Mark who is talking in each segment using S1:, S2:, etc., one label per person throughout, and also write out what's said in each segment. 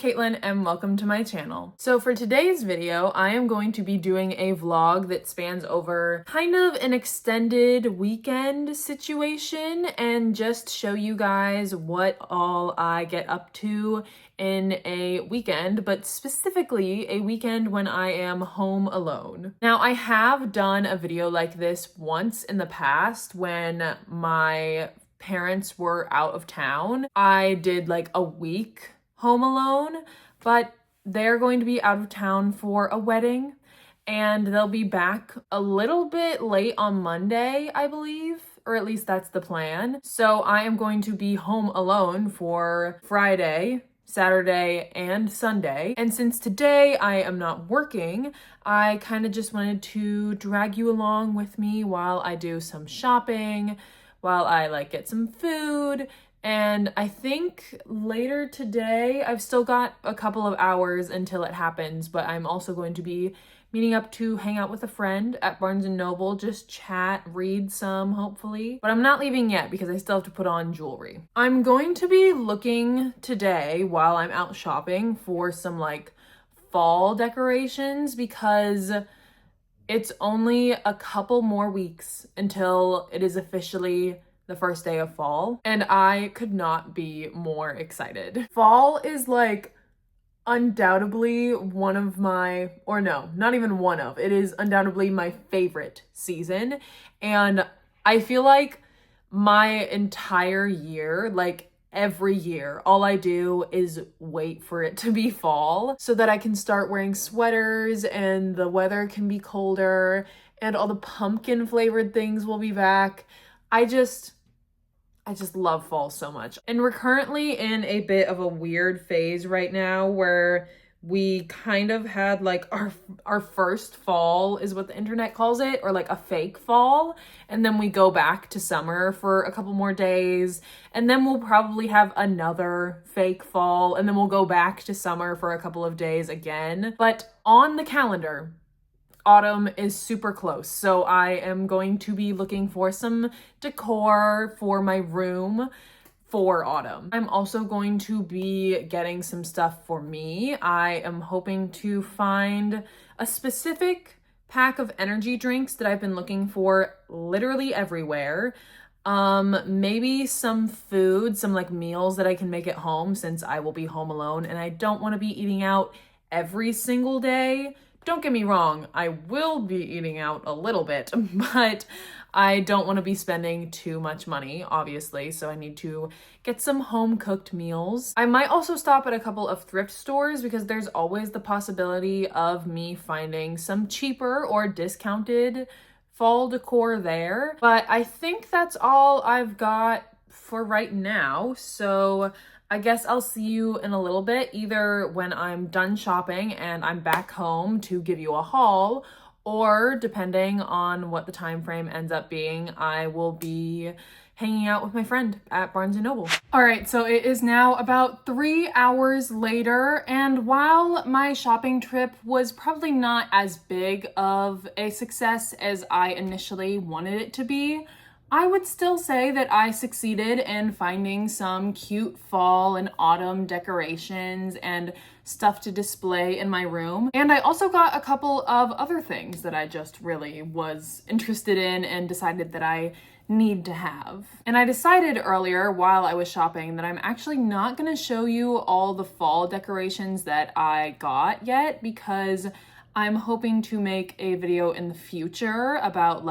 S1: Caitlin and welcome to my channel. So for today's video, I am going to be doing a vlog that spans over kind of an extended weekend situation and just show you guys what all I get up to in a weekend, but specifically a weekend when I am home alone. Now, I have done a video like this once in the past when my parents were out of town. I did like a week home alone, but they're going to be out of town for a wedding and they'll be back a little bit late on Monday, I believe, or at least that's the plan. So I am going to be home alone for Friday, Saturday, and Sunday. And since today I am not working, I kind of just wanted to drag you along with me while I do some shopping, while I get some food. And I think later today, I've still got a couple of hours until it happens, but I'm also going to be meeting up to hang out with a friend at Barnes & Noble, just chat, read some, hopefully. But I'm not leaving yet because I still have to put on jewelry. I'm going to be looking today while I'm out shopping for some fall decorations because it's only a couple more weeks until it is officially the first day of fall, and I could not be more excited. Fall is undoubtedly one of my, or no, not even one of, it is undoubtedly my favorite season. And I feel like my entire year, every year, all I do is wait for it to be fall so that I can start wearing sweaters and the weather can be colder and all the pumpkin flavored things will be back. I just love fall so much. And we're currently in a bit of a weird phase right now where we kind of had our first fall is what the internet calls it, or a fake fall. And then we go back to summer for a couple more days. And then we'll probably have another fake fall. And then we'll go back to summer for a couple of days again. But on the calendar, autumn is super close, so I am going to be looking for some decor for my room for autumn. I'm also going to be getting some stuff for me. I am hoping to find a specific pack of energy drinks that I've been looking for literally everywhere. Maybe some food, some meals that I can make at home since I will be home alone and I don't want to be eating out every single day. Don't get me wrong, I will be eating out a little bit, but I don't want to be spending too much money, obviously, so I need to get some home-cooked meals. I might also stop at a couple of thrift stores because there's always the possibility of me finding some cheaper or discounted fall decor there, but I think that's all I've got for right now, so I guess I'll see you in a little bit, either when I'm done shopping and I'm back home to give you a haul, or depending on what the time frame ends up being, I will be hanging out with my friend at Barnes & Noble. All right, so it is now about 3 hours later, and while my shopping trip was probably not as big of a success as I initially wanted it to be, I would still say that I succeeded in finding some cute fall and autumn decorations and stuff to display in my room. And I also got a couple of other things that I just really was interested in and decided that I need to have. And I decided earlier while I was shopping that I'm actually not gonna show you all the fall decorations that I got yet because I'm hoping to make a video in the future about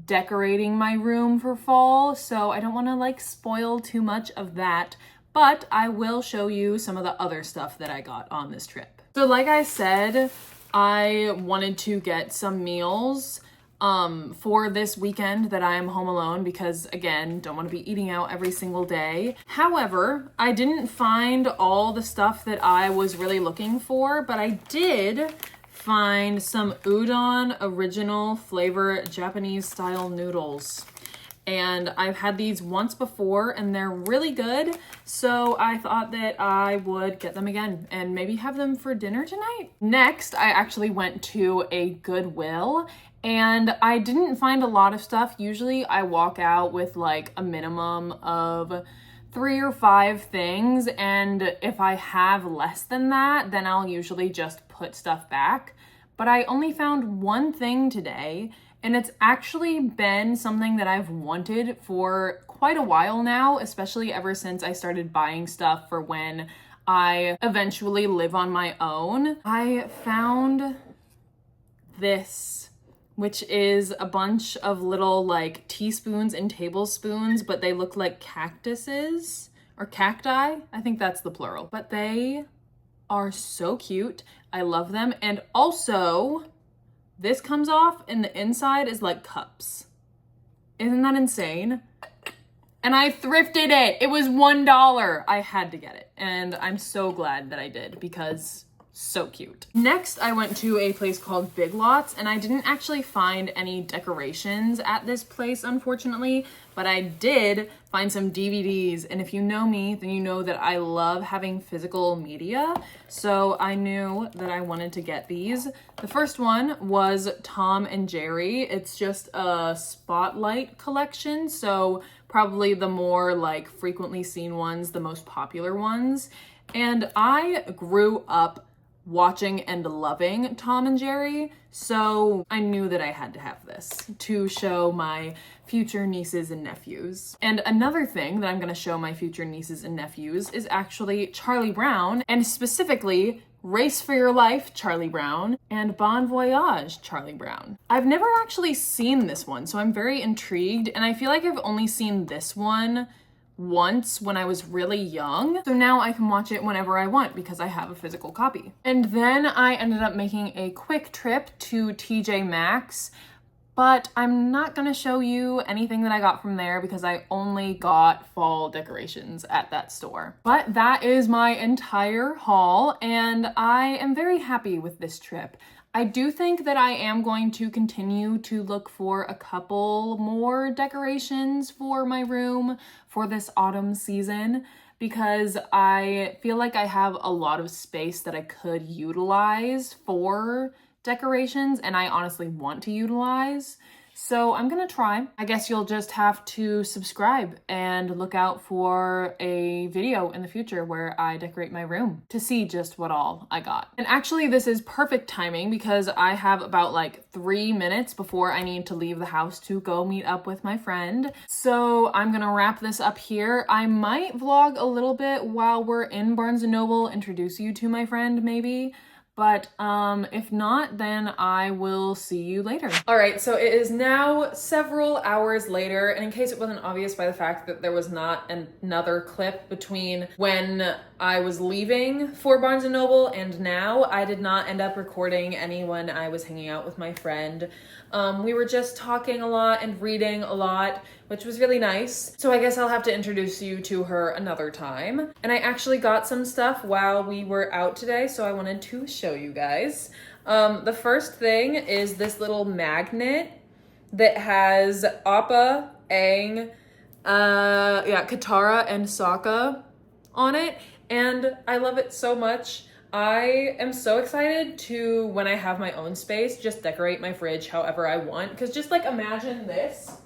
S1: decorating my room for fall, so I don't want to spoil too much of that, but I will show you some of the other stuff that I got on this trip. So like I said, I wanted to get some meals for this weekend that I am home alone because, again, don't want to be eating out every single day. However, I didn't find all the stuff that I was really looking for, but I did find some udon original flavor Japanese style noodles. And I've had these once before and they're really good. So I thought that I would get them again and maybe have them for dinner tonight. Next, I actually went to a Goodwill and I didn't find a lot of stuff. Usually I walk out with a minimum of 3 or 5 things, and if I have less than that, then I'll usually just put stuff back. But I only found one thing today, and it's actually been something that I've wanted for quite a while now, especially ever since I started buying stuff for when I eventually live on my own. I found this, which is a bunch of little like teaspoons and tablespoons, but they look like cactuses or cacti. I think that's the plural, but they are so cute. I love them. And also this comes off and the inside is like cups. Isn't that insane? And I thrifted it. It was $1. I had to get it. And I'm so glad that I did because so cute. Next, I went to a place called Big Lots, and I didn't actually find any decorations at this place, unfortunately, but I did find some DVDs. And if you know me, then you know that I love having physical media. So I knew that I wanted to get these. The first one was Tom and Jerry. It's just a spotlight collection. So probably the more like frequently seen ones, the most popular ones. And I grew up watching and loving Tom and Jerry, so I knew that I had to have this to show my future nieces and nephews. And another thing that I'm going to show my future nieces and nephews is actually Charlie Brown, and specifically Race for Your Life, Charlie Brown, and Bon Voyage, Charlie Brown. I've never actually seen this one, so I'm very intrigued, and I feel like I've only seen this one once when I was really young. So now I can watch it whenever I want because I have a physical copy. And then I ended up making a quick trip to TJ Maxx, but I'm not gonna show you anything that I got from there because I only got fall decorations at that store. But that is my entire haul, and I am very happy with this trip. I do think that I am going to continue to look for a couple more decorations for my room for this autumn season because I feel like I have a lot of space that I could utilize for decorations and I honestly want to utilize. So I'm gonna try. I guess you'll just have to subscribe and look out for a video in the future where I decorate my room to see just what all I got. And actually this is perfect timing because I have about like 3 minutes before I need to leave the house to go meet up with my friend. So I'm gonna wrap this up here. I might vlog a little bit while we're in Barnes & Noble, introduce you to my friend maybe. But if not, then I will see you later. All right, so it is now several hours later, and in case it wasn't obvious by the fact that there was not another clip between when I was leaving for Barnes & Noble and now, I did not end up recording any when I was hanging out with my friend. We were just talking a lot and reading a lot, which was really nice. So I guess I'll have to introduce you to her another time. And I actually got some stuff while we were out today, so I wanted to show you guys. The first thing is this little magnet that has Appa, Aang, Katara, and Sokka on it. And I love it so much. I am so excited to, when I have my own space, just decorate my fridge however I want. Because just like imagine this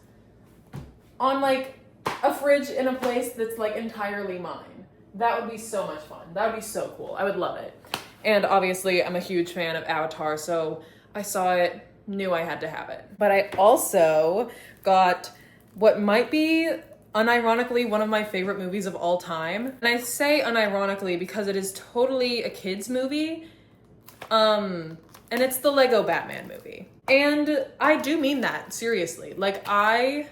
S1: on like a fridge in a place that's like entirely mine. That would be so much fun. That would be so cool. I would love it. And obviously I'm a huge fan of Avatar, so I saw it, knew I had to have it. But I also got what might be unironically one of my favorite movies of all time. And I say unironically because it is totally a kid's movie. And it's the Lego Batman movie. And I do mean that, seriously. Like, I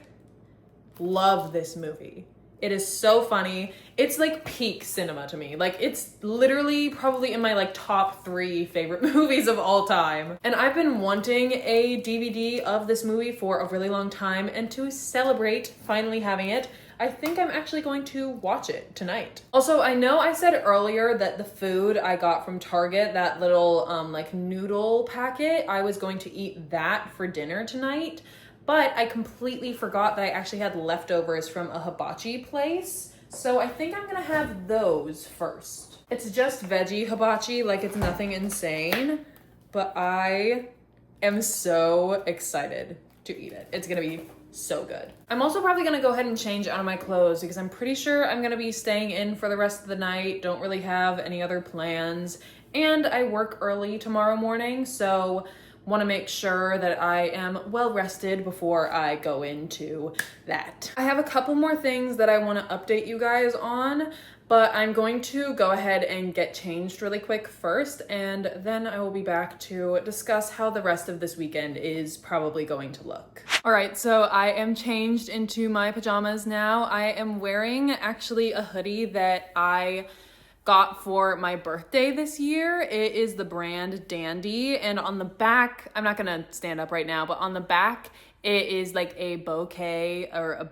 S1: love this movie. It is so funny. It's like peak cinema to me. Like, it's literally probably in my like top 3 favorite movies of all time. And I've been wanting a DVD of this movie for a really long time, and to celebrate finally having it, I think I'm actually going to watch it tonight. Also, I know I said earlier that the food I got from Target, that little like noodle packet, I was going to eat that for dinner tonight. But I completely forgot that I actually had leftovers from a hibachi place. So I think I'm gonna have those first. It's just veggie hibachi, like it's nothing insane, but I am so excited to eat it. It's gonna be So good. I'm also probably gonna go ahead and change out of my clothes because I'm pretty sure I'm gonna be staying in for the rest of the night. Don't really have any other plans. And I work early tomorrow morning, so want to make sure that I am well rested before I go into that. I have a couple more things that I want to update you guys on, but I'm going to go ahead and get changed really quick first, and then I will be back to discuss how the rest of this weekend is probably going to look. All right, so I am changed into my pajamas now. I am wearing actually a hoodie that I got for my birthday this year. It is the brand Dandy, and on the back, I'm not gonna stand up right now, but on the back, it is like a bouquet or a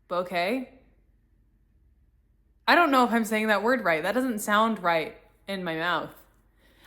S1: bouquet. I don't know if I'm saying that word right. That doesn't sound right in my mouth.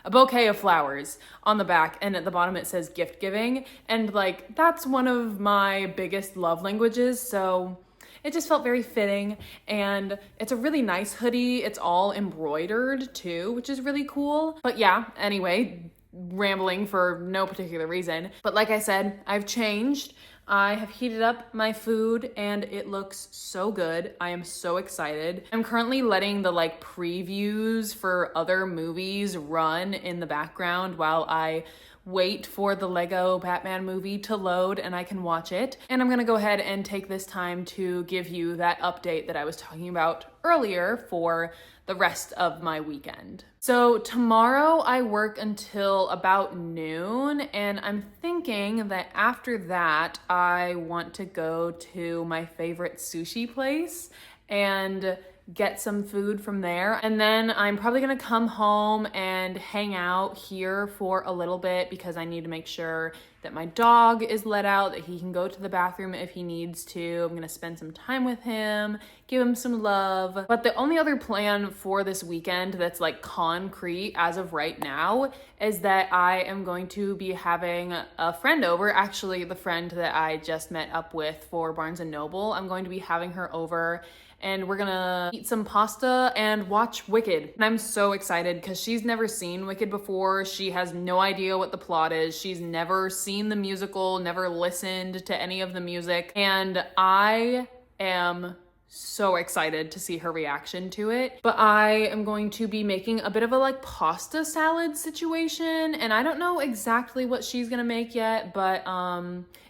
S1: A bouquet of flowers on the back, and at the bottom it says gift giving, and like that's one of my biggest love languages, so it just felt very fitting, and it's a really nice hoodie. It's all embroidered too, which is really cool. But yeah, anyway, rambling for no particular reason. But like I said, I've changed. I have heated up my food and it looks so good. I am so excited. I'm currently letting the like previews for other movies run in the background while I wait for the Lego Batman movie to load and I can watch it. And I'm gonna go ahead and take this time to give you that update that I was talking about earlier for the rest of my weekend. So tomorrow I work until about noon, and I'm thinking that after that I want to go to my favorite sushi place and get some food from there. And then I'm probably gonna come home and hang out here for a little bit because I need to make sure that my dog is let out, that he can go to the bathroom if he needs to. I'm gonna spend some time with him, give him some love. But the only other plan for this weekend that's like concrete as of right now is that I am going to be having a friend over, actually the friend that I just met up with for Barnes & Noble. I'm going to be having her over and we're gonna eat some pasta and watch Wicked. And I'm so excited because she's never seen Wicked before. She has no idea what the plot is. She's never seen the musical, never listened to any of the music. And I am so excited to see her reaction to it. But I am going to be making a bit of a like pasta salad situation, and I don't know exactly what she's gonna make yet, but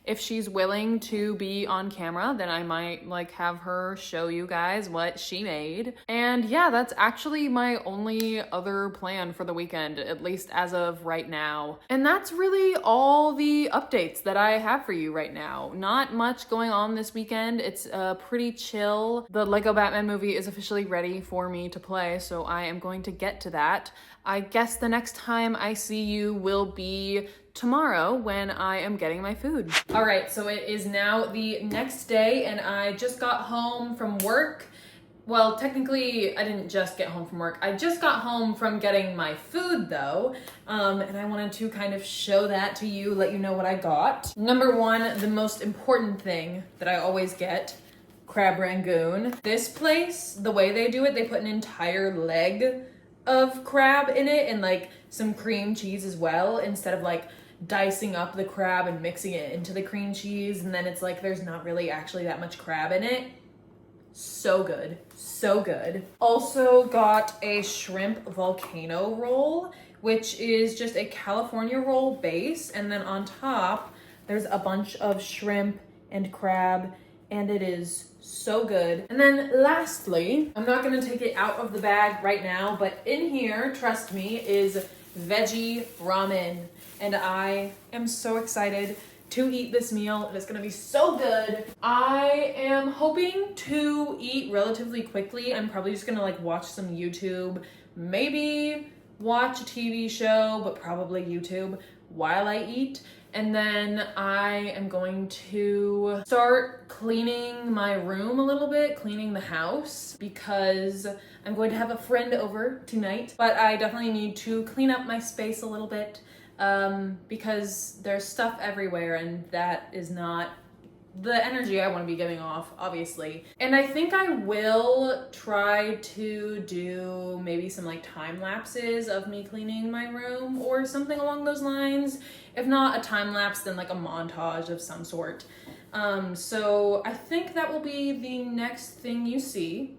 S1: if she's willing to be on camera, then I might like have her show you guys what she made. And yeah, that's actually my only other plan for the weekend, at least as of right now. And that's really all the updates that I have for you right now. Not much going on this weekend. It's pretty chill. The Lego Batman movie is officially ready for me to play, so I am going to get to that. I guess the next time I see you will be tomorrow when I am getting my food. All right, so it is now the next day and I just got home from work. Well, technically I didn't just get home from work. I just got home from getting my food though. And I wanted to kind of show that to you, let you know what I got. Number one, the most important thing that I always get, crab rangoon. This place, the way they do it, they put an entire leg of crab in it and like some cream cheese as well, instead of like dicing up the crab and mixing it into the cream cheese, and then it's like there's not really actually that much crab in it. So good, so good. Also got a shrimp volcano roll, which is just a California roll base, and then on top there's a bunch of shrimp and crab, and it is so good. And then lastly, I'm not gonna take it out of the bag right now, but in here, trust me, is veggie ramen. And I am so excited to eat this meal. It is gonna be so good. I am hoping to eat relatively quickly. I'm probably just gonna like watch some YouTube, maybe watch a TV show, but probably YouTube while I eat. And then I am going to start cleaning my room a little bit, cleaning the house, because I'm going to have a friend over tonight. But I definitely need to clean up my space a little bit because there's stuff everywhere, and that is not the energy I want to be giving off, obviously. And I think I will try to do maybe some like time lapses of me cleaning my room or something along those lines. If not a time lapse, then like a montage of some sort. So I think that will be the next thing you see.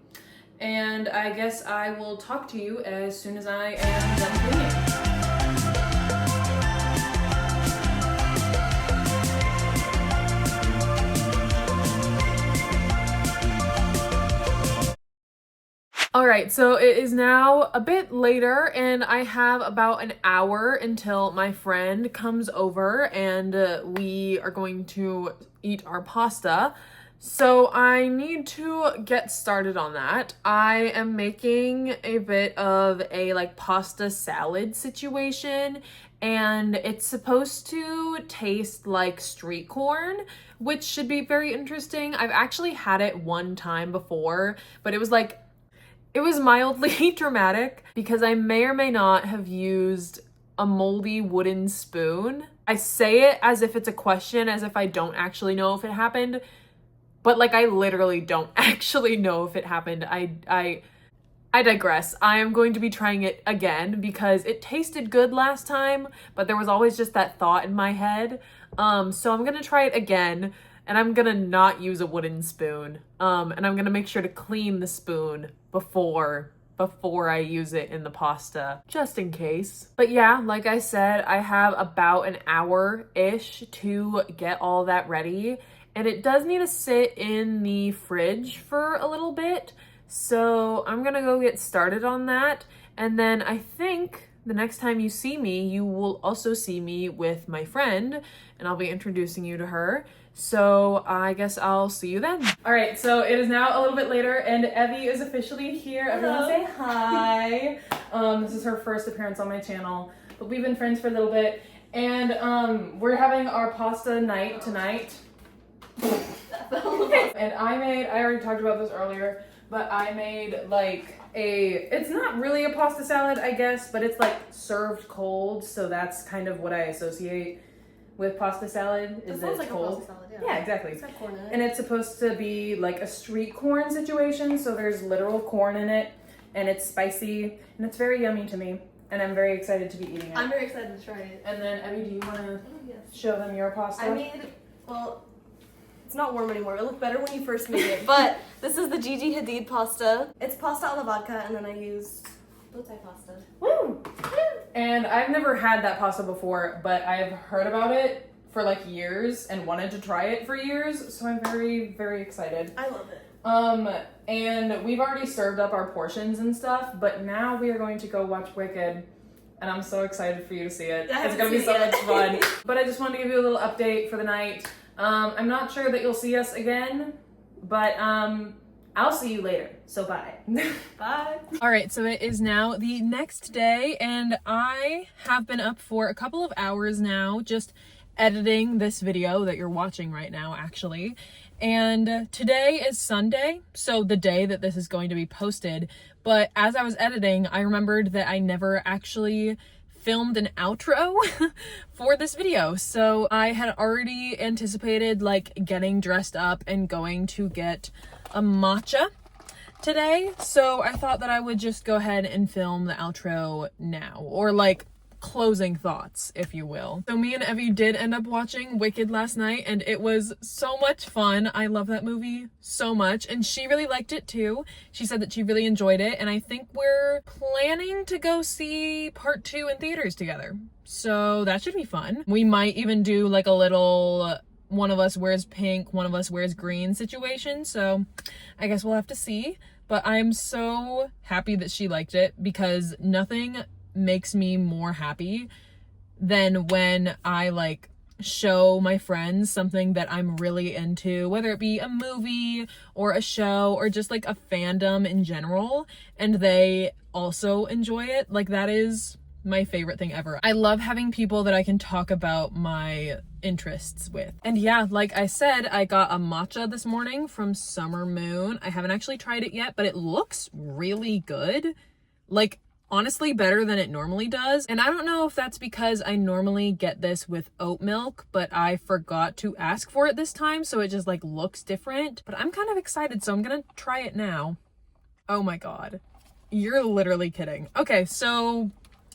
S1: And I guess I will talk to you as soon as I am done cleaning. All right, so it is now a bit later and I have about an hour until my friend comes over and we are going to eat our pasta. So I need to get started on that. I am making a bit of a like pasta salad situation and it's supposed to taste like street corn, which should be very interesting. I've actually had it one time before, but it was mildly dramatic because I may or may not have used a moldy wooden spoon. I say it as if it's a question, as if I don't actually know if it happened, but like I literally don't actually know if it happened. I digress. I am going to be trying it again because it tasted good last time, but there was always just that thought in my head. So I'm gonna try it again. And I'm gonna not use a wooden spoon. And I'm gonna make sure to clean the spoon before I use it in the pasta, just in case. But yeah, like I said, I have about an hour-ish to get all that ready. And it does need to sit in the fridge for a little bit. So I'm gonna go get started on that. And then I think the next time you see me, you will also see me with my friend, and I'll be introducing you to her. So I guess I'll see you then. All right, so it is now a little bit later and Evie is officially here. Everyone say hi. This is her first appearance on my channel, but we've been friends for a little bit. And we're having our pasta night tonight. And I already talked about this earlier, but I made like it's not really a pasta salad, I guess, but it's like served cold. So that's kind of what I associate with pasta salad, is that it's like cold. A pasta salad, yeah. Yeah, exactly. It's got corn in it. And it's supposed to be like a street corn situation, so there's literal corn in it, and it's spicy, and it's very yummy to me, and I'm very excited to be eating it.
S2: I'm very excited to try it.
S1: And then, Evie, do you want to show them your pasta?
S2: Well, it's not warm anymore. It looked better when you first made it, but this is the Gigi Hadid pasta. It's pasta alla vodka, and then I used bow tie pasta.
S1: Woo! And I've never had that pasta before, but I've heard about it for like years and wanted to try it for years, so I'm very, very excited.
S2: I love it.
S1: And we've already served up our portions and stuff, but now we are going to go watch Wicked, and I'm so excited for you to see it. It's gonna be so much fun. But I just wanted to give you a little update for the night. I'm not sure that you'll see us again, but I'll see you later, so bye.
S2: Bye.
S1: All right, so it is now the next day, and I have been up for a couple of hours now, just editing this video that you're watching right now, actually. And today is Sunday, so the day that this is going to be posted. But as I was editing, I remembered that I never actually filmed an outro for this video. So I had already anticipated like getting dressed up and going to get a matcha today, so I thought that I would just go ahead and film the outro now, or like closing thoughts, if you will. So me and Evie did end up watching Wicked last night, and it was so much fun. I love that movie so much, and she really liked it too. She said that she really enjoyed it, and I think we're planning to go see part 2 in theaters together. So that should be fun. We might even do like a little one of us wears pink, one of us wears green situation, so I guess we'll have to see. But I'm so happy that she liked it, because nothing makes me more happy than when I like show my friends something that I'm really into, whether it be a movie or a show or just like a fandom in general, and they also enjoy it. Like, that is my favorite thing ever. I love having people that I can talk about my interests with. And yeah, like I said, I got a matcha this morning from Summer Moon. I haven't actually tried it yet, but it looks really good. Like, honestly, better than it normally does. And I don't know if that's because I normally get this with oat milk, but I forgot to ask for it this time, so it just like looks different. But I'm kind of excited, so I'm gonna try it now. Oh my god. You're literally kidding. Okay, so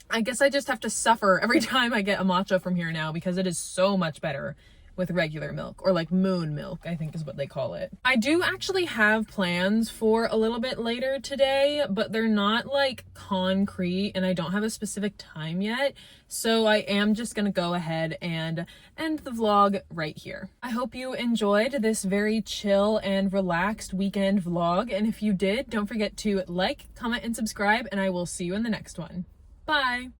S1: I guess I just have to suffer every time I get a matcha from here now, because it is so much better. with regular milk, or like moon milk, I think is what they call it. I do actually have plans for a little bit later today, but they're not like concrete and I don't have a specific time yet. So I am just gonna go ahead and end the vlog right here. I hope you enjoyed this very chill and relaxed weekend vlog. And if you did, don't forget to like, comment, and subscribe, and I will see you in the next one. Bye.